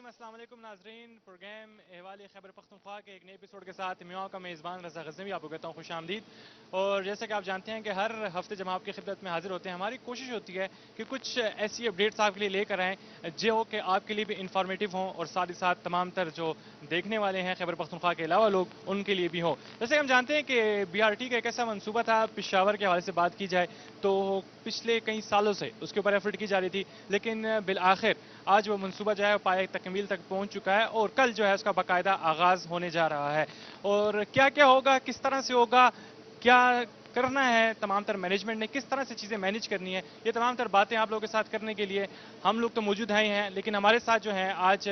السلام علیکم ناظرین، پروگرام احوال خیبر پختونخوا کے ایک نئے ایپیسوڈ کے ساتھ میں آپ کا میزبان رضا غزنوی آپ کو کہتا ہوں خوش آمدید. اور جیسا کہ آپ جانتے ہیں کہ ہر ہفتے جب آپ کی خدمت میں حاضر ہوتے ہیں ہماری کوشش ہوتی ہے کہ کچھ ایسی اپڈیٹس آپ کے لیے لے کر آئیں جو کہ آپ کے لیے بھی انفارمیٹیو ہوں اور ساتھ ہی ساتھ تمام تر جو دیکھنے والے ہیں خیبر پختونخوا کے علاوہ لوگ ان کے لیے بھی ہوں. جیسے ہم جانتے ہیں کہ بی آر ٹی کا ایک ایسا منصوبہ تھا، پشاور کے حوالے سے بات کی جائے تو پچھلے کئی سالوں سے اس کے اوپر ایفرٹ کی جا رہی تھی، لیکن بالآخر آج وہ منصوبہ جو ہے پائے تکمیل تک پہنچ چکا ہے اور کل جو ہے اس کا باقاعدہ آغاز ہونے جا رہا ہے. اور کیا کیا ہوگا، کس طرح سے ہوگا، کیا کرنا ہے، تمام تر مینجمنٹ نے کس طرح سے چیزیں مینج کرنی ہے، یہ تمام تر باتیں آپ لوگوں کے ساتھ کرنے کے لیے ہم لوگ تو موجود ہیں ہی ہیں، لیکن ہمارے ساتھ جو ہیں آج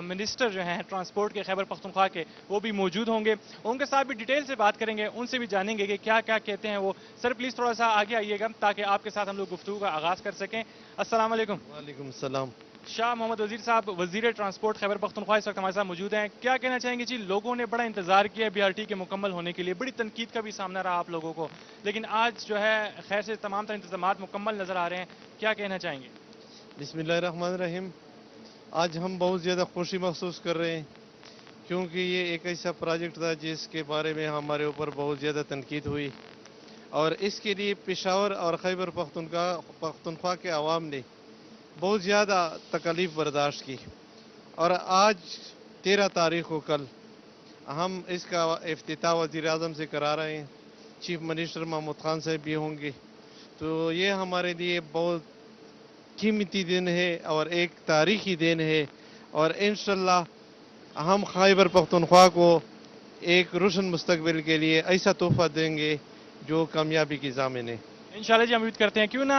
منسٹر جو ہیں ٹرانسپورٹ کے خیبر پختونخوا کے وہ بھی موجود ہوں گے. ان کے ساتھ بھی ڈیٹیل سے بات کریں گے، ان سے بھی جانیں گے کہ کیا کیا کہتے ہیں وہ. سر پلیز تھوڑا سا آگے آئیے گا تاکہ آپ کے ساتھ ہم لوگ گفتگو کا آغاز کر سکیں. السلام علیکم. وعلیکم السلام. شاہ محمد وزیر صاحب، وزیر ٹرانسپورٹ خیبر پختونخوا اس وقت ہمارے ساتھ موجود ہیں. کیا کہنا چاہیں گے جی؟ لوگوں نے بڑا انتظار کیا بی آر ٹی کے مکمل ہونے کے لیے، بڑی تنقید کا بھی سامنا رہا آپ لوگوں کو، لیکن آج جو ہے خیر سے تمام تر انتظامات مکمل نظر آ رہے ہیں. کیا کہنا چاہیں گے؟ بسم اللہ الرحمن الرحیم. آج ہم بہت زیادہ خوشی محسوس کر رہے ہیں کیونکہ یہ ایک ایسا پروجیکٹ تھا جس کے بارے میں ہمارے اوپر بہت زیادہ تنقید ہوئی، اور اس کے لیے پشاور اور خیبر پختونخوا کے عوام نے بہت زیادہ تکلیف برداشت کی. اور آج 13 تاریخ کو کل ہم اس کا افتتاح وزیر اعظم سے کرا رہے ہیں. چیف منسٹر محمود خان صاحب بھی ہوں گے. تو یہ ہمارے لیے بہت قیمتی دن ہے اور ایک تاریخی دن ہے، اور انشاءاللہ ہم خیبر پختونخوا کو ایک روشن مستقبل کے لیے ایسا تحفہ دیں گے جو کامیابی کی ضامن ہے. انشاءاللہ جی، ہم امید کرتے ہیں. کیوں نہ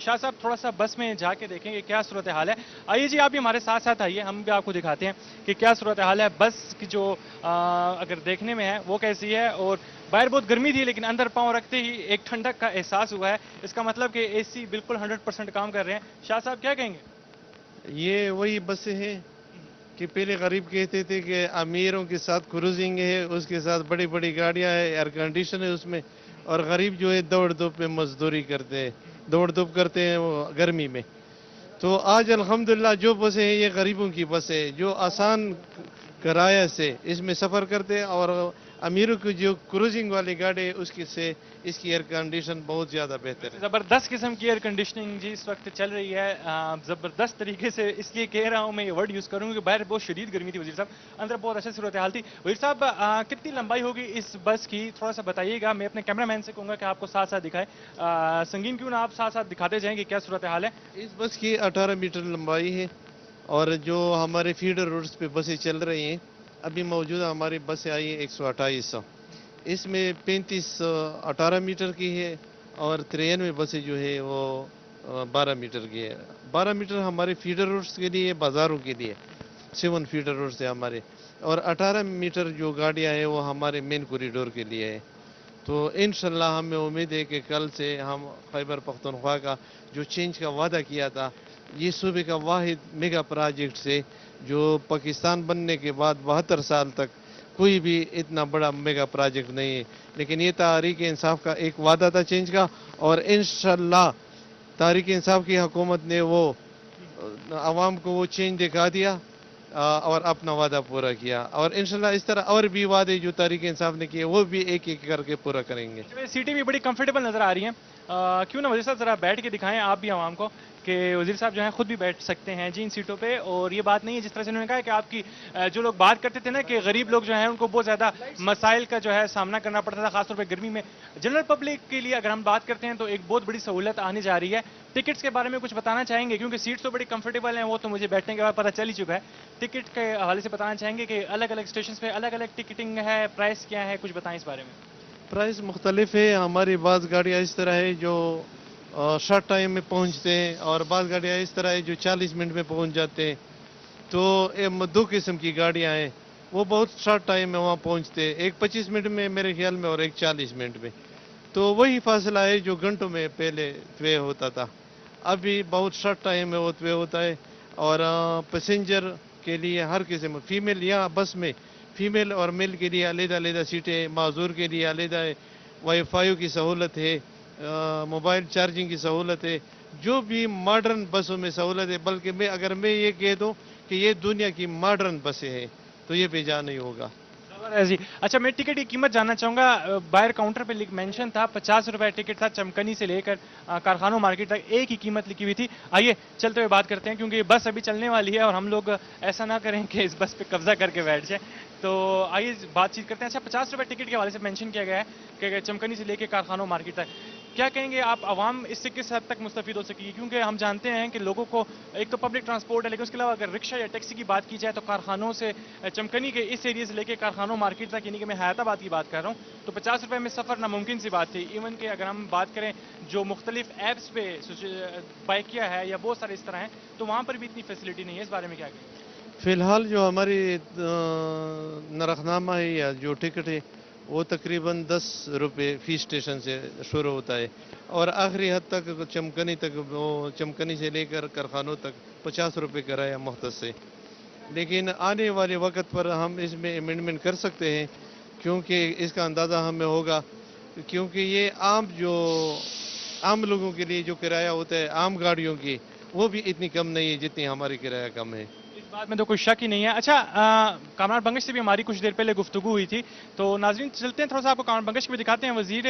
شاہ صاحب تھوڑا سا بس میں جا کے دیکھیں کہ کیا صورتحال ہے. آئیے جی، آپ بھی ہمارے ساتھ ساتھ آئیے، ہم بھی آپ کو دکھاتے ہیں کہ کیا صورتحال ہے. بس کی جو اگر دیکھنے میں ہے وہ کیسی ہے. اور باہر بہت گرمی تھی لیکن اندر پاؤں رکھتے ہی ایک ٹھنڈک کا احساس ہوا ہے. اس کا مطلب کہ اے سی بالکل 100% کام کر رہے ہیں. شاہ صاحب کیا کہیں گے؟ یہ وہی بسیں ہیں کہ پہلے غریب کہتے تھے کہ امیروں کے ساتھ کروزنگ ہے، اس کے ساتھ بڑی بڑی گاڑیاں ہیں، ایئر کنڈیشن ہے اس میں، اور غریب جو ہے دوڑ دھوپ میں مزدوری کرتے ہیں، دوڑ دھوپ کرتے ہیں وہ گرمی میں. تو آج الحمدللہ جو بسیں ہیں یہ غریبوں کی بسیں ہیں جو آسان کرایہ سے اس میں سفر کرتے ہیں، اور امیروں کی جو کروزنگ والی گاڑی ہے اس کی ایئر کنڈیشن بہت زیادہ بہتر ہے. زبردست قسم کی ایئر کنڈیشننگ جی اس وقت چل رہی ہے. زبردست طریقے سے اس لیے کہہ رہا ہوں، میں یہ ورڈ یوز کروں کہ باہر بہت شدید گرمی تھی وزیر صاحب، اندر بہت اچھا صورتحال تھی. وزیر صاحب کتنی لمبائی ہوگی اس بس کی، تھوڑا سا بتائیے گا. میں اپنے کیمرہ مین سے کہوں گا کہ آپ کو ساتھ ساتھ دکھائے. سنگین کیوں نہ آپ ساتھ ساتھ دکھاتے جائیں کہ کیا صورتحال ہے. اس بس کی 18 میٹر لمبائی ہے، اور جو ہمارے فیڈر روڈز پہ بسیں چل رہی ہیں ابھی موجودہ ہماری بسیں آئی ہیں 128. اس میں 35 18 میٹر کی ہے، اور 93 بسیں جو ہے وہ 12 میٹر کی ہے. 12 میٹر ہمارے فیڈر روڈز کے لیے، بازاروں کے لیے 7 فیڈر روڈز ہیں ہمارے، اور 18 میٹر جو گاڑیاں ہیں وہ ہمارے مین کوریڈور کے لیے ہے. تو انشاءاللہ ہمیں امید ہے کہ کل سے ہم خیبر پختونخوا کا جو چینج کا وعدہ کیا تھا، یہ صوبے کا واحد میگا پروجیکٹ سے جو پاکستان بننے کے بعد 72 سال تک کوئی بھی اتنا بڑا میگا پروجیکٹ نہیں ہے، لیکن یہ تحریک انصاف کا ایک وعدہ تھا چینج کا، اور انشاءاللہ تحریک انصاف کی حکومت نے وہ عوام کو وہ چینج دکھا دیا اور اپنا وعدہ پورا کیا. اور انشاءاللہ اس طرح اور بھی وعدے جو تحریک انصاف نے کیے وہ بھی ایک ایک کر کے پورا کریں گے. سیٹیں بھی بڑی کمفرٹیبل نظر آ رہی ہیں. کیوں نہ وزیر صاحب ذرا بیٹھ کے دکھائیں آپ بھی عوام کو کہ وزیر صاحب جو ہیں خود بھی بیٹھ سکتے ہیں جی ان سیٹوں پہ. اور یہ بات نہیں ہے جس طرح سے انہوں نے کہا کہ آپ کی جو لوگ بات کرتے تھے نا کہ غریب لوگ جو ہیں ان کو بہت زیادہ مسائل کا جو ہے سامنا کرنا پڑتا تھا خاص طور پہ گرمی میں. جنرل پبلک کے لیے اگر ہم بات کرتے ہیں تو ایک بہت بڑی سہولت آنے جا رہی ہے. ٹکٹس کے بارے میں کچھ بتانا چاہیں گے کیونکہ سیٹس تو بڑی کمفرٹیبل ہیں، وہ تو مجھے بیٹھنے کے بعد پتہ چل ہی چکا ہے. ٹکٹ کے حوالے سے بتانا چاہیں گے کہ الگ الگ اسٹیشنز پہ الگ الگ ٹکٹنگ ہے، پرائس کیا ہے، کچھ بتائیں اس بارے میں. پرائس مختلف ہے. ہماری بعض گاڑیاں اس طرح ہے جو شارٹ ٹائم میں پہنچتے ہیں، اور بعض گاڑیاں اس طرح ہے جو 40 منٹ میں پہنچ جاتے ہیں. تو دو قسم کی گاڑیاں ہیں، وہ بہت شارٹ ٹائم میں وہاں پہنچتے ہیں، ایک 25 منٹ میں میرے خیال میں اور ایک 40 منٹ میں. تو وہی فاصلہ ہے جو گھنٹوں میں پہلے طے ہوتا تھا، ابھی بہت شارٹ ٹائم میں وہ طے ہوتا ہے. اور پیسنجر کے لیے ہر قسم فیمیل یہاں بس میں فیمیل اور میل کے لیے علیحدہ علیحدہ سیٹیں، معذور کے لیے علیحدہ ہے، وائی فائی کی سہولت ہے، موبائل چارجنگ کی سہولت ہے، جو بھی ماڈرن بسوں میں سہولت ہے. بلکہ اگر میں یہ کہہ دوں کہ یہ دنیا کی ماڈرن بسیں ہیں، تو یہ بے جا نہیں ہوگا. جی اچھا، میں ٹکٹ کی قیمت جاننا چاہوں گا. باہر کاؤنٹر پہ مینشن تھا 50 روپے ٹکٹ تھا، چمکنی سے لے کر کارخانوں مارکیٹ تک ایک ہی قیمت لکھی ہوئی تھی. آئیے چلتے ہوئے بات کرتے ہیں، کیونکہ یہ بس ابھی چلنے والی ہے اور ہم لوگ ایسا نہ کریں کہ اس بس پہ قبضہ کر کے بیٹھ جائیں. تو آئیے بات چیت کرتے ہیں. اچھا، 50 روپے ٹکٹ کے حوالے سے مینشن کیا گیا ہے کہ چمکنی سے لے کے کارخانوں مارکیٹ تک. کیا کہیں گے آپ، عوام اس سے کس حد تک مستفید ہو سکے گی؟ کیونکہ ہم جانتے ہیں کہ لوگوں کو ایک تو پبلک ٹرانسپورٹ ہے، لیکن اس کے علاوہ اگر رکشہ یا ٹیکسی کی بات کی جائے تو کارخانوں سے چمکنی کے اس ایریے سے لے کے کارخانوں مارکیٹ تک، یعنی کہ میں حیات آباد کی بات کر رہا ہوں، تو 50 روپے میں سفر ناممکن سی بات تھی. ایون کہ اگر ہم بات کریں جو مختلف ایپس پہ بائکیا ہے یا بہت سارے اس طرح ہیں، تو وہاں پر بھی اتنی فیسلٹی نہیں ہے. اس بارے میں کیا کہیں؟ فی الحال جو ہماری نرخنامہ ہے یا جو ٹکٹ ہے وہ تقریباً 10 روپے فی اسٹیشن سے شروع ہوتا ہے، اور آخری حد تک چمکنی تک، وہ چمکنی سے لے کر کارخانوں تک 50 روپے کرایہ مختص ہے. لیکن آنے والے وقت پر ہم اس میں امینڈمنٹ کر سکتے ہیں، کیونکہ اس کا اندازہ ہمیں ہوگا، کیونکہ یہ عام لوگوں کے لیے جو کرایہ ہوتا ہے عام گاڑیوں کی، وہ بھی اتنی کم نہیں ہے جتنی ہماری کرایہ کم ہے. اس بات میں تو کوئی شک ہی نہیں ہے. اچھا، کامران بنگش سے بھی ہماری کچھ دیر پہلے گفتگو ہوئی تھی، تو ناظرین چلتے ہیں تھوڑا سا آپ کو کامران بنگش میں دکھاتے ہیں. وزیر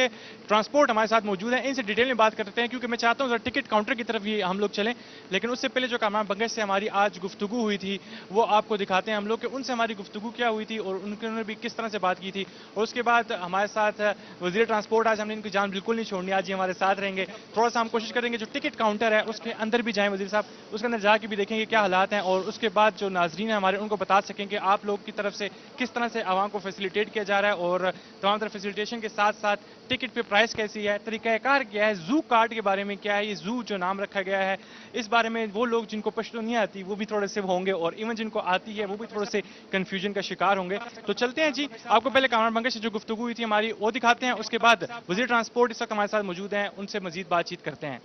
ٹرانسپورٹ ہمارے ساتھ موجود ہیں، ان سے ڈیٹیل میں بات کرتے ہیں، کیونکہ میں چاہتا ہوں ذرا ٹکٹ کاؤنٹر کی طرف ہی ہم لوگ چلیں. لیکن اس سے پہلے جو کامران بنگش سے ہماری آج گفتگو ہوئی تھی وہ آپ کو دکھاتے ہیں ہم لوگ، کہ ان سے ہماری گفتگو کیا ہوئی تھی اور انہوں نے بھی کس طرح سے بات کی تھی. اور اس کے بعد ہمارے ساتھ وزیر ٹرانسپورٹ، آج ہم نے ان کی جان بالکل نہیں چھوڑنی، آج یہ ہمارے ساتھ رہیں گے. تھوڑا سا ہم کوشش کریں گے جو ٹکٹ کاؤنٹر ہے اس کے اندر بھی جائیں وزیر صاحب، اس کے اندر جا کے بھی دیکھیں گے کیا حالات ہیں، اور اس کے بعد جو ناظرین ہیں ہمارے ان کو بتا سکیں کہ آپ لوگ کی طرف سے کس طرح سے عوام کو فیسیلیٹیٹ کیا جا رہا ہے، اور تمام طرح فیسیلیٹیشن کے ساتھ ساتھ ٹکٹ پہ پرائس کیسی ہے، طریقہ کار کیا ہے، زو کارڈ کے بارے میں کیا ہے، یہ زو جو نام رکھا گیا ہے اس بارے میں وہ لوگ جن کو پشتو نہیں آتی وہ بھی تھوڑے سے ہوں گے، اور ایون جن کو آتی ہے وہ بھی تھوڑے سے کنفیوژن کا شکار ہوں گے. تو چلتے ہیں جی، آپ کو پہلے کامران بنگش سے جو گفتگو ہوئی تھی ہماری وہ دکھاتے ہیں، اس کے بعد وزیر ٹرانسپورٹ اس وقت ہمارے ساتھ موجود ہیں، ان سے مزید بات چیت کرتے ہیں.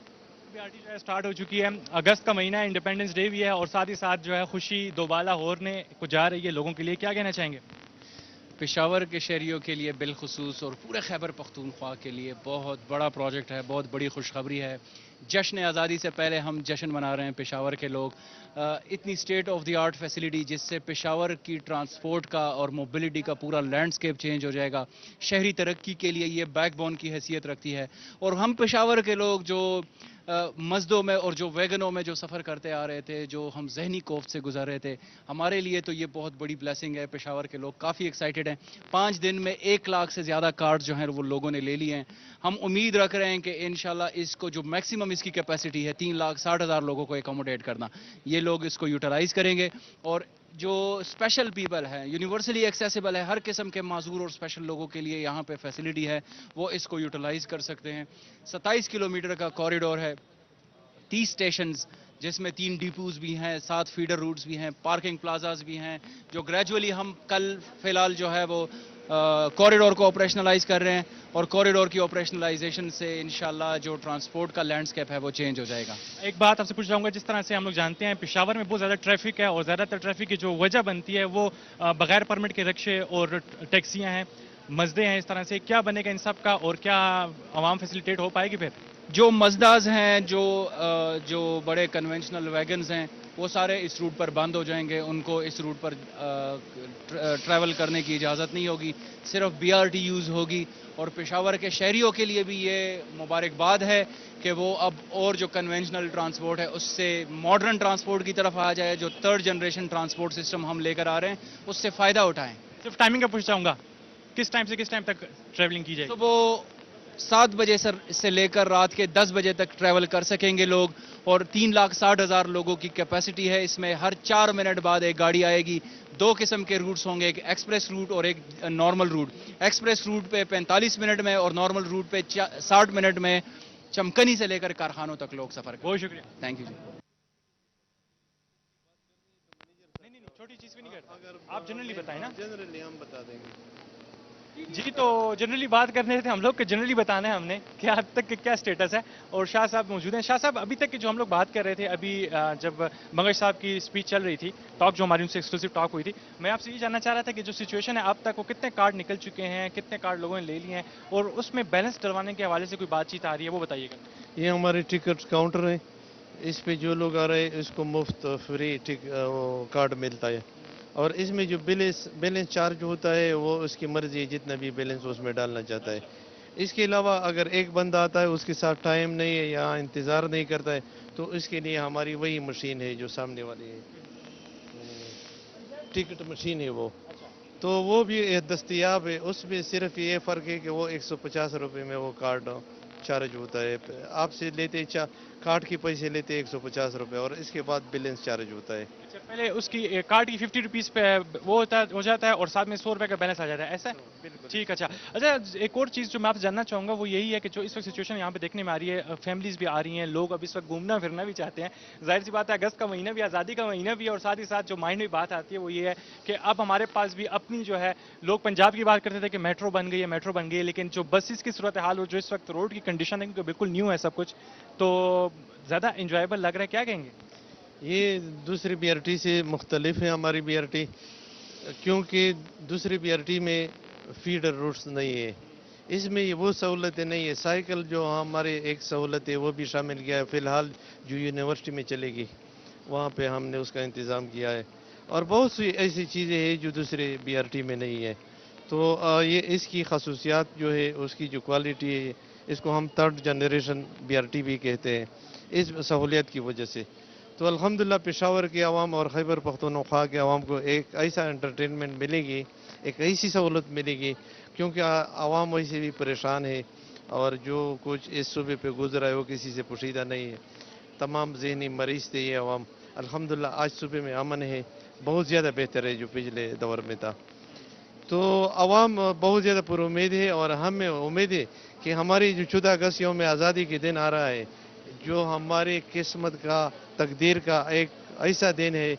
آرٹی جو ہے اسٹارٹ ہو چکی ہے، اگست کا مہینہ ہے، انڈیپینڈنس ڈے بھی ہے، اور ساتھ ہی ساتھ جو ہے خوشی دوبالا ہورنے کو جا رہی ہے لوگوں کے لیے. کیا کہنا چاہیں گے؟ پشاور کے شہریوں کے لیے بالخصوص اور پورے خیبر پختونخوا کے لیے بہت بڑا پروجیکٹ ہے، بہت بڑی خوشخبری ہے. جشن آزادی سے پہلے ہم جشن منا رہے ہیں پشاور کے لوگ. اتنی state of the art facility جس سے پشاور کی ٹرانسپورٹ کا اور موبلٹی کا پورا لینڈسکیپ چینج ہو جائے گا. شہری ترقی کے لیے یہ بیک بون کی حیثیت رکھتی ہے. اور ہم پشاور کے لوگ جو مزدوں میں اور جو ویگنوں میں جو سفر کرتے آ رہے تھے، جو ہم ذہنی کوفت سے گزر رہے تھے، ہمارے لیے تو یہ بہت بڑی بلیسنگ ہے. پشاور کے لوگ کافی ایکسائٹیڈ ہیں. 5 دن میں 1 لاکھ سے زیادہ کارڈ جو ہیں وہ لوگوں نے لے لیے ہیں. ہم امید رکھ رہے ہیں کہ انشاءاللہ اس کو جو میکسیمم اس کی کیپیسٹی ہے 3,60,000 لوگوں کو اکوموڈیٹ کرنا، یہ لوگ اس کو یوٹیلائز کریں گے. اور جو اسپیشل پیپل ہیں، یونیورسلی ایکسیسیبل ہے، ہر قسم کے معذور اور اسپیشل لوگوں کے لیے یہاں پہ فیسلٹی ہے، وہ اس کو یوٹیلائز کر سکتے ہیں. 27 کلومیٹر کا کوریڈور ہے، 30 اسٹیشنز جس میں 3 ڈیپوز بھی ہیں، 7 فیڈر روٹس بھی ہیں، پارکنگ پلازاز بھی ہیں، جو گریجولی ہم کل فی الحال جو ہے وہ کوریڈور کو آپریشنلائز کر رہے ہیں. اور کوریڈور کی آپریشنلائزیشن سے انشاءاللہ جو ٹرانسپورٹ کا لینڈسکیپ ہے وہ چینج ہو جائے گا. ایک بات آپ سے پوچھ رہا ہوں گا، جس طرح سے ہم لوگ جانتے ہیں پشاور میں بہت زیادہ ٹریفک ہے، اور زیادہ تر ٹریفک کی جو وجہ بنتی ہے وہ بغیر پرمٹ کے رکشے اور ٹیکسیاں ہیں، مزدے ہیں، اس طرح سے کیا بنے گا ان سب کا، اور کیا عوام فیسیلیٹیٹ ہو پائے گی پھر؟ جو مزداز ہیں، جو بڑے کنونشنل ویگنز ہیں، وہ سارے اس روٹ پر بند ہو جائیں گے. ان کو اس روٹ پر ٹریول کرنے کی اجازت نہیں ہوگی، صرف BRT یوز ہوگی. اور پشاور کے شہریوں کے لیے بھی یہ مبارکباد ہے کہ وہ اب اور جو کنونشنل ٹرانسپورٹ ہے اس سے ماڈرن ٹرانسپورٹ کی طرف آ جائے. جو 3rd جنریشن ٹرانسپورٹ سسٹم ہم لے کر آ رہے ہیں اس سے فائدہ اٹھائیں. صرف ٹائمنگ کا پوچھ چاہوں گا، کس ٹائم سے کس ٹائم تک ٹریولنگ کی جائے گی؟ صبح 7 بجے سے لے کر رات کے 10 بجے تک ٹریول کر سکیں گے لوگ. اور 3,60,000 لوگوں کی کیپیسٹی ہے. اس میں ہر 4 منٹ بعد ایک گاڑی آئے گی. 2 قسم کے روٹس ہوں گے، ایک ایکسپریس روٹ اور ایک نارمل روٹ. ایکسپریس روٹ پہ 45 منٹ میں اور نارمل روٹ پہ 60 منٹ میں چمکنی سے لے کر کارخانوں تک لوگ سفر کریں. بہت شکریہ. تھینک یو جی. نہیں چھوٹی چیز بھی نہیں کرتا، آپ جنرلی بتائیں نا. جنرلی ہم بتا دیں گے. جی تو جنرلی بات کرنے تھے ہم لوگ کہ جنرلی بتانا ہے ہم نے کہ آج تک کیا سٹیٹس ہے. اور شاہ صاحب موجود ہیں. شاہ صاحب، ابھی تک جو ہم لوگ بات کر رہے تھے، ابھی جب بنگش صاحب کی اسپیچ چل رہی تھی، ٹاک جو ہماری ان سے ایکسکلوسیو ٹاک ہوئی تھی، میں آپ سے یہ جاننا چاہ رہا تھا کہ جو سچویشن ہے اب تک وہ کتنے کارڈ نکل چکے ہیں، کتنے کارڈ لوگوں نے لے لیے ہیں، اور اس میں بیلنس ڈلوانے کے حوالے سے کوئی بات چیت آ رہی ہے وہ بتائیے گا. یہ ہمارے ٹکٹ کاؤنٹر ہیں، اس پہ جو لوگ آ رہے ہیں اس کو مفت فری کارڈ ملتا ہے، اور اس میں جو بیلنس چارج ہوتا ہے وہ اس کی مرضی ہے، جتنا بھی بیلنس اس میں ڈالنا چاہتا ہے۔ اس کے علاوہ اگر ایک بندہ آتا ہے اس کے ساتھ ٹائم نہیں ہے یا انتظار نہیں کرتا ہے تو اس کے لیے ہماری وہی مشین ہے جو سامنے والی ہے، ٹکٹ مشین ہے وہ، تو وہ بھی دستیاب ہے۔ اس میں صرف یہ فرق ہے کہ وہ 150 روپے میں وہ کارڈ چارج ہوتا ہے، آپ سے لیتے کارڈ کے پیسے لیتے 150 روپے، اور اس کے بعد بیلنس چارج ہوتا ہے۔ اچھا، پہلے اس کی کارڈ کی 50 روپیز پہ وہ ہو جاتا ہے اور ساتھ میں 100 روپے کا بیلنس آ جاتا ہے، ایسا ہے؟ بالکل ٹھیک، اچھا اچھا، ایک اور چیز جو میں آپ سے جاننا چاہوں گا وہ یہی ہے کہ جو اس وقت سچویشن یہاں پہ دیکھنے میں آ رہی ہے، فیملیز بھی آ رہی ہیں، لوگ اب اس وقت گھومنا پھرنا بھی چاہتے ہیں، ظاہر سی بات ہے اگست کا مہینہ بھی آزادی کا مہینہ بھی ہے، اور ساتھ ہی ساتھ جو مائنڈ میں بات آتی ہے وہ یہ ہے کہ اب ہمارے پاس بھی اپنی جو ہے، لوگ پنجاب کی بات کرتے تھے کہ میٹرو بن گئی ہے، لیکن جو بسز کی صورتحال ہو، جو اس وقت روڈ کی کنڈیشن ہے کیونکہ بالکل نیو ہے سب کچھ، تو زیادہ انجوائبل لگ رہا ہے، کیا کہیں گے؟ یہ دوسری بی آر ٹی سے مختلف ہے ہماری بی آر ٹی، کیونکہ دوسری بی آر ٹی میں فیڈر روٹس نہیں ہے، اس میں وہ سہولتیں نہیں ہے۔ سائیکل جو ہمارے ایک سہولت ہے وہ بھی شامل کیا ہے، فی الحال جو یونیورسٹی میں چلے گی وہاں پہ ہم نے اس کا انتظام کیا ہے، اور بہت سی ایسی چیزیں ہیں جو دوسرے بی آر ٹی میں نہیں ہے، تو یہ اس کی خصوصیات جو ہے، اس کی جو کوالٹی ہے، اس کو ہم third generation B R T بھی کہتے ہیں اس سہولیت کی وجہ سے۔ تو الحمدللہ پشاور کے عوام اور خیبر پختونخوا کے عوام کو ایک ایسا انٹرٹینمنٹ ملے گی، ایک ایسی سہولت ملے گی، کیونکہ عوام ویسے بھی پریشان ہے، اور جو کچھ اس صوبے پہ گزرا ہے وہ کسی سے پوشیدہ نہیں ہے، تمام ذہنی مریض تھے یہ عوام۔ الحمدللہ آج صوبے میں امن ہے، بہت زیادہ بہتر ہے جو پچھلے دور میں تھا، تو عوام بہت زیادہ پر امید ہے، اور ہمیں امید ہے کہ ہماری جو 14 اگست یوم آزادی کے دن آ رہا ہے، جو ہماری قسمت کا، تقدیر کا ایک ایسا دن ہے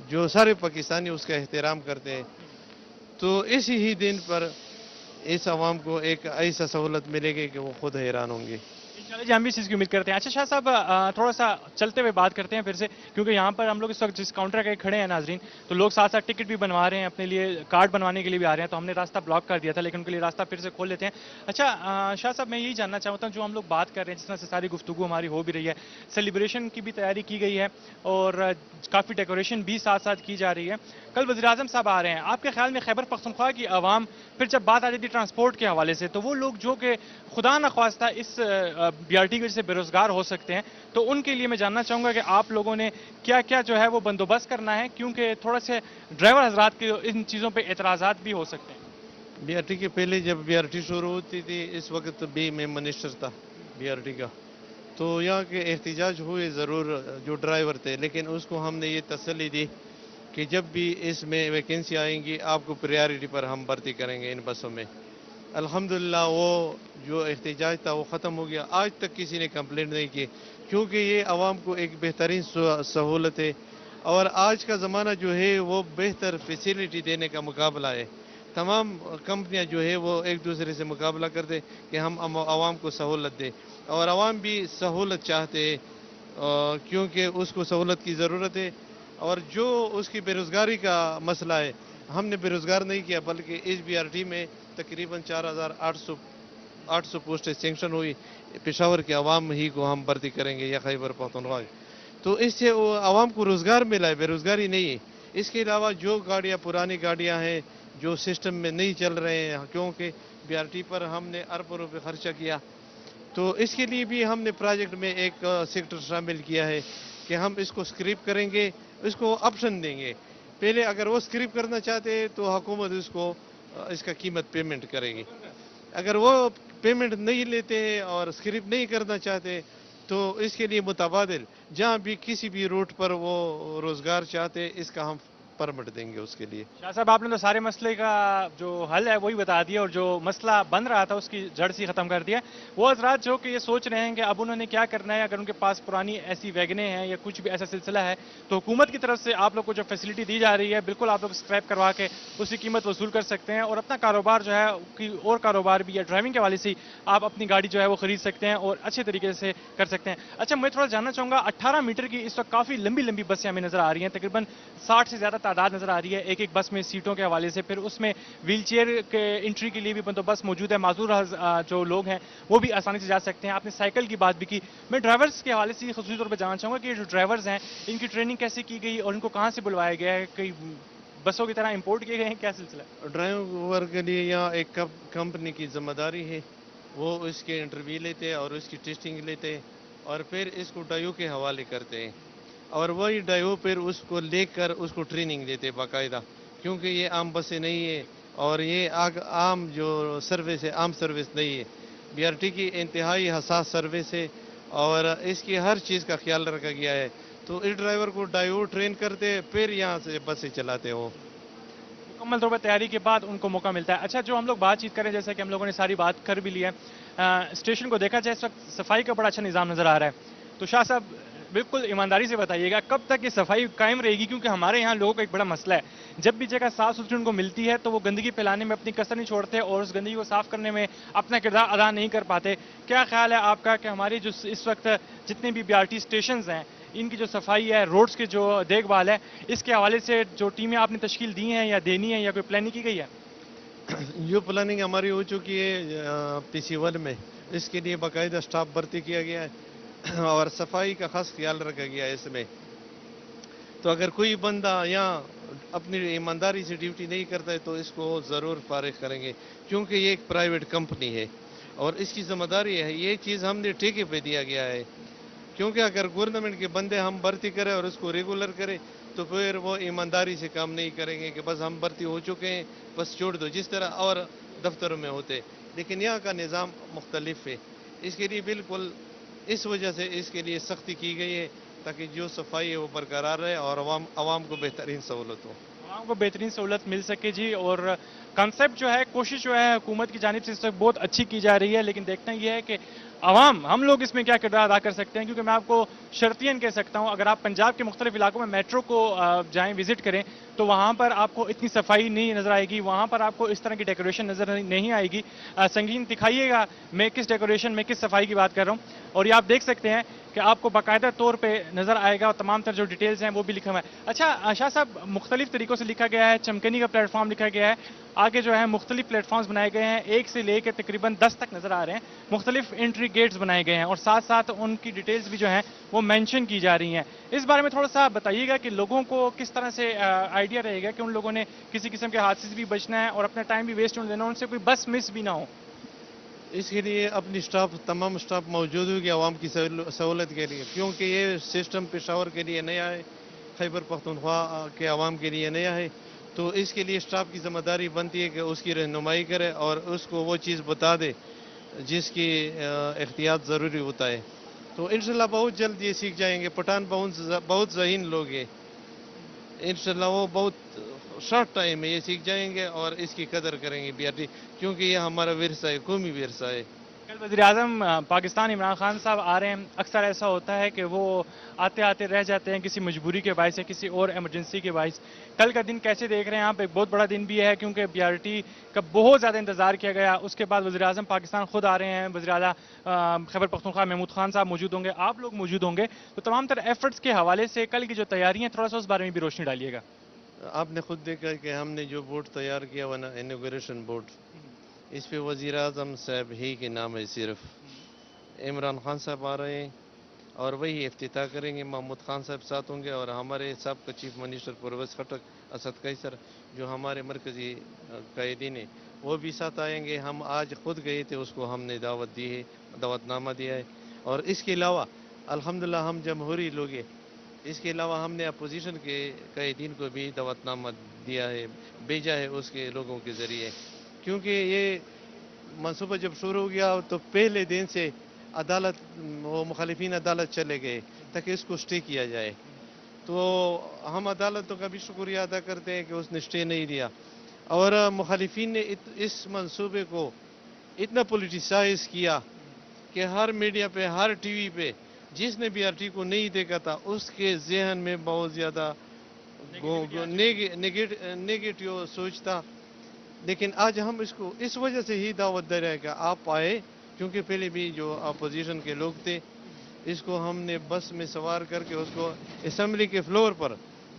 جو سارے پاکستانی اس کا احترام کرتے ہیں، تو اسی ہی دن پر اس عوام کو ایک ایسا سہولت ملے گی کہ وہ خود حیران ہوں گے۔ انشاءاللہ جی، ہم بھی اس چیز کی امید کرتے ہیں۔ اچھا شاہ صاحب، تھوڑا سا چلتے ہوئے بات کرتے ہیں پھر سے، کیونکہ یہاں پر ہم لوگ اس وقت جس کاؤنٹر کے کھڑے ہیں ناظرین، تو لوگ ساتھ ساتھ ٹکٹ بھی بنوا رہے ہیں اپنے لیے، کارڈ بنوانے کے لیے بھی آ رہے ہیں، تو ہم نے راستہ بلاک کر دیا تھا، لیکن ان کے لیے راستہ پھر سے کھول لیتے ہیں۔ اچھا شاہ صاحب، میں یہی جاننا چاہتا ہوں، جو ہم لوگ بات کر رہے ہیں، جس طرح سے ساری گفتگو ہماری ہو بھی رہی ہے، سیلیبریشن کی بھی تیاری کی گئی ہے اور کافی ڈیکوریشن بھی ساتھ ساتھ کی جا رہی ہے، کل وزیر اعظم صاحب آ رہے ہیں، آپ کے خیال میں خیبر پختونخوا کی عوام، پھر جب بات آ جاتی ہے ٹرانسپورٹ کے حوالے سے، تو وہ لوگ جو کہ خدا نخواستہ اس بی آر ٹی کی وجہ سے بے روزگار ہو سکتے ہیں، تو ان کے لیے میں جاننا چاہوں گا کہ آپ لوگوں نے کیا کیا جو ہے وہ بندوبست کرنا ہے، کیونکہ تھوڑا سے ڈرائیور حضرات کے ان چیزوں پہ اعتراضات بھی ہو سکتے ہیں۔ بی آر ٹی کے پہلے جب بی آر ٹی شروع ہوتی تھی اس وقت بھی میں منسٹر تھا بی آر ٹی کا، تو یہاں کے احتجاج ہوئے ضرور جو ڈرائیور تھے، لیکن اس کو ہم نے یہ تسلی دی کہ جب بھی اس میں ویکینسی آئیں گی آپ کو پریارٹی پر ہم بھرتی کریں گے ان بسوں میں۔ الحمدللہ وہ جو احتجاج تھا وہ ختم ہو گیا، آج تک کسی نے کمپلینٹ نہیں کی، کیونکہ یہ عوام کو ایک بہترین سہولت ہے، اور آج کا زمانہ جو ہے وہ بہتر فیسیلیٹی دینے کا مقابلہ ہے۔ تمام کمپنیاں جو ہے وہ ایک دوسرے سے مقابلہ کرتے کہ ہم عوام کو سہولت دیں، اور عوام بھی سہولت چاہتے ہیں، کیونکہ اس کو سہولت کی ضرورت ہے، اور جو اس کی بے روزگاری کا مسئلہ ہے، ہم نے بے روزگار نہیں کیا، بلکہ اس بی آر ٹی میں تقریباً 4800 پوسٹیں سینکشن ہوئی، پشاور کے عوام ہی کو ہم بھرتی کریں گے یا خیبر پختونخوا، تو اس سے وہ عوام کو روزگار ملا ہے، بے روزگاری نہیں ہے۔ اس کے علاوہ جو گاڑیاں پرانی گاڑیاں ہیں جو سسٹم میں نہیں چل رہے ہیں، کیونکہ بی آر ٹی پر ہم نے اربوں روپے خرچہ کیا، تو اس کے لیے بھی ہم نے پروجیکٹ میں ایک سیکٹر شامل کیا ہے کہ ہم اس کو اسکریپ کریں گے، اس کو آپشن دیں گے، پہلے اگر وہ اسکریپ کرنا چاہتے ہیں تو حکومت اس کو اس کا قیمت پیمنٹ کرے گی، اگر وہ پیمنٹ نہیں لیتے ہیں اور اسکریپ نہیں کرنا چاہتے تو اس کے لیے متبادل جہاں بھی کسی بھی روٹ پر وہ روزگار چاہتے ہیں اس کا ہم پرمٹ دیں گے اس کے لیے۔ شاہ صاحب، آپ نے تو سارے مسئلے کا جو حل ہے وہی بتا دیا، اور جو مسئلہ بن رہا تھا اس کی جڑ سے ختم کر دیا۔ وہ حضرات جو کہ یہ سوچ رہے ہیں کہ اب انہوں نے کیا کرنا ہے، اگر ان کے پاس پرانی ایسی ویگنیں ہیں یا کچھ بھی ایسا سلسلہ ہے، تو حکومت کی طرف سے آپ لوگ کو جو فیسلٹی دی جا رہی ہے، بالکل آپ لوگ اسکریپ کروا کے اس کی قیمت وصول کر سکتے ہیں، اور اپنا کاروبار جو ہے اور کاروبار بھی یا ڈرائیونگ کے حوالے سے آپ اپنی گاڑی جو ہے وہ خرید سکتے ہیں اور اچھے طریقے سے کر سکتے ہیں۔ اچھا، میں تھوڑا جاننا چاہوں گا، 18 میٹر کی اس وقت کافی لمبی لمبی بسیں ہمیں نظر آ رہی ہیں، تقریباً 60 سے زیادہ تعداد نظر آ رہی ہے ایک ایک بس میں سیٹوں کے حوالے سے. پھر اس میں ویل چیئر کے انٹری کے لیے بھی بندوبست موجود ہے. معذور جو لوگ ہیں وہ بھی آسانی سے جا سکتے ہیں. آپ نے سائیکل کی بات بھی کی. میں ڈرائیورز کے حوالے سے خصوصی طور پہ جاننا چاہوں گا کہ یہ جو ڈرائیورز ہیں ان کی ٹریننگ کیسے کی گئی اور ان کو کہاں سے بلوایا گیا ہے؟ کئی بسوں کی طرح امپورٹ کیے گئے ہیں؟ کیا سلسلہ ہے؟ ڈرائیور کے لیے یہاں ایک کمپنی کی ذمہ داری ہے. وہ اس کے انٹرویو لیتے ہیں اور اس کی ٹیسٹنگ لیتے ہیں اور پھر اس کو ڈائیو کے حوالے کرتے ہیں اور وہی ڈائیو پھر اس کو لے کر اس کو ٹریننگ دیتے ہیں باقاعدہ, کیونکہ یہ عام بسیں نہیں ہے اور یہ عام جو سروس ہے عام سروس نہیں ہے. بی آر ٹی کی انتہائی حساس سروس ہے اور اس کی ہر چیز کا خیال رکھا گیا ہے. تو اس ڈرائیور کو ڈائیو ٹرین کرتے پھر یہاں سے بسیں چلاتے ہو. مکمل طور پر تیاری کے بعد ان کو موقع ملتا ہے. اچھا, جو ہم لوگ بات چیت کریں جیسا کہ ہم لوگوں نے ساری بات کر بھی لی ہے, اسٹیشن کو دیکھا جائے اس وقت صفائی کا بڑا اچھا نظام نظر آ رہا ہے. تو شاہ صاحب بالکل ایمانداری سے بتائیے گا کب تک یہ صفائی قائم رہے گی, کیونکہ ہمارے یہاں لوگوں کا ایک بڑا مسئلہ ہے, جب بھی جگہ صاف ستھری ان کو ملتی ہے تو وہ گندگی پھیلانے میں اپنی کسر نہیں چھوڑتے اور اس گندگی کو صاف کرنے میں اپنا کردار ادا نہیں کر پاتے. کیا خیال ہے آپ کا کہ ہماری جو اس وقت جتنے بھی بی آر ٹی اسٹیشنز ہیں ان کی جو صفائی ہے, روڈز کی جو دیکھ بھال ہے, اس کے حوالے سے جو ٹیمیں آپ نے تشکیل دی ہیں یا دینی ہے یا کوئی پلاننگ کی گئی ہے؟ جو پلاننگ ہماری ہو چکی ہے پی سی 1 میں, اس کے لیے باقاعدہ اسٹاف بھرتی کیا گیا ہے اور صفائی کا خاص خیال رکھا گیا ہے اس میں. تو اگر کوئی بندہ یہاں اپنی ایمانداری سے ڈیوٹی نہیں کرتا ہے تو اس کو ضرور فارغ کریں گے, کیونکہ یہ ایک پرائیویٹ کمپنی ہے اور اس کی ذمہ داری ہے. یہ چیز ہم نے ٹھیکے پہ دیا گیا ہے, کیونکہ اگر گورنمنٹ کے بندے ہم بھرتی کریں اور اس کو ریگولر کریں تو پھر وہ ایمانداری سے کام نہیں کریں گے کہ بس ہم بھرتی ہو چکے ہیں بس چھوڑ دو, جس طرح اور دفتروں میں ہوتے. لیکن یہاں کا نظام مختلف ہے, اس کے لیے بالکل اس وجہ سے اس کے لیے سختی کی گئی ہے تاکہ جو صفائی ہے وہ برقرار رہے اور عوام کو بہترین سہولت ہو. عوام کو بہترین سہولت مل سکے جی. اور کنسیپٹ جو ہے, کوشش جو ہے حکومت کی جانب سے اس وقت بہت اچھی کی جا رہی ہے, لیکن دیکھنا یہ ہے کہ عوام ہم لوگ اس میں کیا کردار ادا کر سکتے ہیں. کیونکہ میں آپ کو شرطیاً کہہ سکتا ہوں, اگر آپ پنجاب کے مختلف علاقوں میں میٹرو کو جائیں وزٹ کریں تو وہاں پر آپ کو اتنی صفائی نہیں نظر آئے گی, وہاں پر آپ کو اس طرح کی ڈیکوریشن نظر نہیں آئے گی. سنگین دکھائیے گا میں کس ڈیکوریشن میں کس صفائی کی بات کر رہا ہوں. اور یہ آپ دیکھ سکتے ہیں کہ آپ کو باقاعدہ طور پہ نظر آئے گا اور تمام تر جو ڈیٹیلز ہیں وہ بھی لکھا ہوا ہے. اچھا شاہ صاحب, مختلف طریقوں سے لکھا گیا ہے, چمکنی کا پلیٹ فارم لکھا گیا ہے, آگے جو ہے مختلف پلیٹ فارمز بنائے گئے ہیں, 1 سے لے کے تقریباً 10 تک نظر آ رہے ہیں, مختلف انٹری گیٹس بنائے گئے ہیں اور ساتھ ساتھ ان کی ڈیٹیلز بھی جو ہیں وہ مینشن کی جا رہی ہیں. اس بارے میں تھوڑا سا بتائیے گا کہ لوگوں کو کس طرح سے آئیڈیا رہے گا کہ ان لوگوں نے کسی قسم کے حادثے سے بھی بچنا ہے اور اپنا ٹائم بھی ویسٹ ہونے دینا, ان سے کوئی بس مس بھی نہ ہو. اس کے لیے اپنی تمام اسٹاف موجود ہوگی عوام کی سہولت کے لیے, کیونکہ یہ سسٹم پشاور کے لیے نیا ہے, خیبر پختونخوا کے عوام کے لیے نیا ہے. تو اس کے لیے اسٹاف کی ذمہ داری بنتی ہے کہ اس کی رہنمائی کرے اور اس کو وہ چیز بتا دے جس کی احتیاط ضروری ہوتا ہے. تو انشاءاللہ بہت جلد یہ سیکھ جائیں گے. پٹھان بہت ذہین لوگ ہیں, انشاءاللہ وہ بہت شارٹ ٹائم میں یہ سیکھ جائیں گے اور اس کی قدر کریں گے بی آر ٹی, کیونکہ یہ ہمارا ورثہ ہے, قومی ورثہ ہے. کل وزیر اعظم پاکستان عمران خان صاحب آ رہے ہیں, اکثر ایسا ہوتا ہے کہ وہ آتے آتے رہ جاتے ہیں کسی مجبوری کے باعث یا کسی اور ایمرجنسی کے باعث. کل کا دن کیسے دیکھ رہے ہیں آپ؟ ایک بہت بڑا دن بھی ہے کیونکہ بی آر ٹی کا بہت زیادہ انتظار کیا گیا. اس کے بعد وزیر اعظم پاکستان خود آ رہے ہیں, وزیر اعلیٰ خیبر پختونخوا محمود خان صاحب موجود ہوں گے, آپ لوگ موجود ہوں گے. تو تمام تر ایفرٹس کے حوالے سے کل کی جو تیاریاں ہیں تھوڑا سا اس بارے میں بھی روشنی ڈالیے گا. آپ نے خود دیکھا کہ ہم نے جو بورڈ تیار کیا ہوا نا, انوگریشن بورڈ, اس پہ وزیر اعظم صاحب ہی کے نام ہے, صرف عمران خان صاحب آ رہے ہیں اور وہی افتتاح کریں گے. محمود خان صاحب ساتھ ہوں گے اور ہمارے سابقہ چیف منسٹر پرویز خٹک, اسد قیصر جو ہمارے مرکزی قائدین ہیں وہ بھی ساتھ آئیں گے. ہم آج خود گئے تھے, اس کو ہم نے دعوت دی ہے, دعوت نامہ دیا ہے. اور اس کے علاوہ الحمدللہ ہم جمہوری لوگ ہیں, اس کے علاوہ ہم نے اپوزیشن کے قائدین کو بھی دعوت نامہ دیا ہے, بھیجا ہے اس کے لوگوں کے ذریعے, کیونکہ یہ منصوبہ جب شروع ہو گیا تو پہلے دن سے عدالت وہ مخالفین عدالت چلے گئے تاکہ اس کو سٹے کیا جائے. تو ہم عدالتوں کا بھی شکریہ ادا کرتے ہیں کہ اس نے سٹے نہیں دیا. اور مخالفین نے اس منصوبے کو اتنا پولیٹیسائز کیا کہ ہر میڈیا پہ, ہر ٹی وی پہ جس نے بی آر ٹی کو نہیں دیکھا تھا اس کے ذہن میں بہت زیادہ نیگیٹو سوچ تھا. لیکن آج ہم اس کو اس وجہ سے ہی دعوت دے رہے ہیں کہ آپ آئے, کیونکہ پہلے بھی جو اپوزیشن کے لوگ تھے اس کو ہم نے بس میں سوار کر کے اس کو اسمبلی کے فلور پر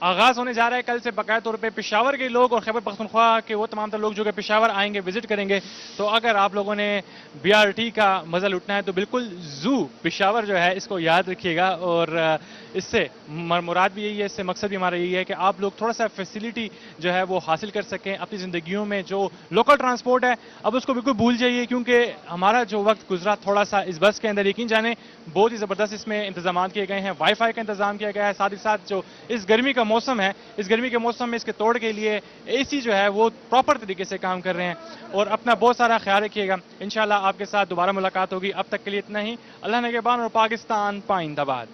آغاز ہونے جا رہا ہے کل سے باقاعدہ طور پہ پشاور کے لوگ اور خیبر پختونخوا کے وہ تمام تر لوگ جو کہ پشاور آئیں گے وزٹ کریں گے. تو اگر آپ لوگوں نے بی آر ٹی کا مزہ لٹنا ہے تو بالکل زو پشاور جو ہے اس کو یاد رکھیے گا. اور اس سے مراد بھی یہی ہے, اس سے مقصد بھی ہمارا یہی ہے کہ آپ لوگ تھوڑا سا فیسلٹی جو ہے وہ حاصل کر سکیں اپنی زندگیوں میں. جو لوکل ٹرانسپورٹ ہے اب اس کو بالکل بھول جائیے, کیونکہ ہمارا جو وقت گزرا تھوڑا سا اس بس کے اندر, یقین جانیں بہت ہی زبردست اس میں انتظامات کیے گئے ہیں. وائی فائی کا انتظام کیا گیا ہے, ساتھ ہی ساتھ جو اس گرمی کا موسم ہے, اس گرمی کے موسم میں اس کے توڑ کے لیے اے سی جو ہے وہ پراپر طریقے سے کام کر رہے ہیں. اور اپنا بہت سارا خیال رکھیے گا, انشاءاللہ آپ کے ساتھ دوبارہ ملاقات ہوگی. اب تک کے لیے اتنا ہی. اللہ نگہبان اور پاکستان پائندہ باد.